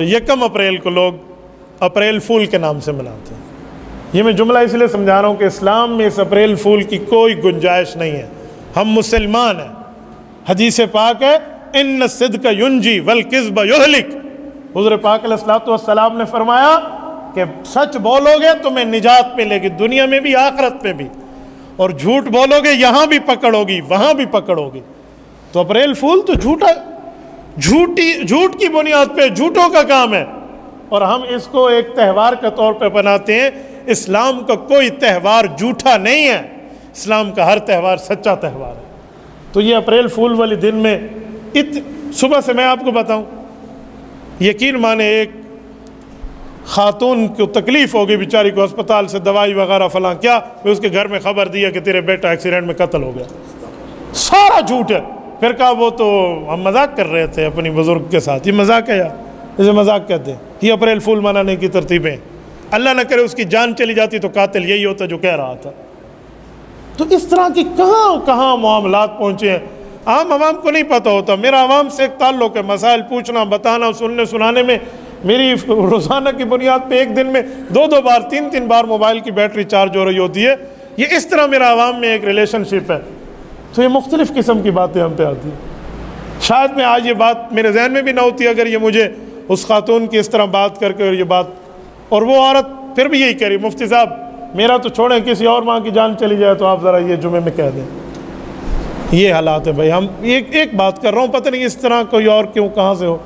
یکم اپریل کو لوگ اپریل فول کے نام سے مناتے ہیں۔ یہ میں جملہ اس لیے سمجھا رہا ہوں کہ اسلام میں اس اپریل فول کی کوئی گنجائش نہیں ہے۔ ہم مسلمان ہیں، حدیث پاک ہے ان الصدق ینجی والکذب یہلک۔ حضور پاک علیہ الصلوۃ والسلام نے فرمایا کہ سچ بولو گے تمہیں نجات ملے گی دنیا میں بھی آخرت میں بھی، اور جھوٹ بولو گے یہاں بھی پکڑ ہوگی وہاں بھی پکڑ ہوگی۔ تو اپریل فول تو جھوٹ کی بنیاد پہ جھوٹوں کا کام ہے، اور ہم اس کو ایک تہوار کے طور پہ بناتے ہیں۔ اسلام کا کوئی تہوار جھوٹا نہیں ہے، اسلام کا ہر تہوار سچا تہوار ہے۔ تو یہ اپریل فول والے دن میں صبح سے میں آپ کو بتاؤں، یقین مانے ایک خاتون کو تکلیف ہو گئی بیچاری کو، اسپتال سے دوائی وغیرہ فلاں کیا، اس کے گھر میں خبر دیا کہ تیرے بیٹا ایکسیڈنٹ میں قتل ہو گیا۔ سارا جھوٹ ہے۔ پھر کہا وہ تو ہم مذاق کر رہے تھے اپنی بزرگ کے ساتھ۔ یہ مذاق ہے یار، اسے مذاق کہتے ہیں۔ یہ اپریل فول منانے کی ترتیبیں، اللہ نہ کرے اس کی جان چلی جاتی تو قاتل یہی ہوتا جو کہہ رہا تھا۔ تو اس طرح کی کہاں معاملات پہنچے ہیں، عام عوام کو نہیں پتہ ہوتا۔ میرا عوام سے ایک تعلق ہے، مسائل پوچھنا، بتانا، سننے سنانے میں میری روزانہ کی بنیاد پہ ایک دن میں 2 بار 3 بار موبائل کی بیٹری چارج ہو رہی ہوتی ہے۔ یہ اس طرح میرا عوام میں ایک ریلیشن شپ ہے۔ تو یہ مختلف قسم کی باتیں ہم پہ آتی ہیں۔ شاید میں آج یہ بات میرے ذہن میں بھی نہ ہوتی اگر یہ مجھے اس خاتون کی اس طرح بات کر کے، اور یہ بات، اور وہ عورت پھر بھی یہی کہہ رہی، مفتی صاحب میرا تو چھوڑیں، کسی اور ماں کی جان چلی جائے تو آپ ذرا یہ جمعے میں کہہ دیں۔ یہ حالات ہے بھائی۔ ہم ایک بات کر رہا ہوں، پتہ نہیں اس طرح کوئی اور کیوں کہاں سے ہو۔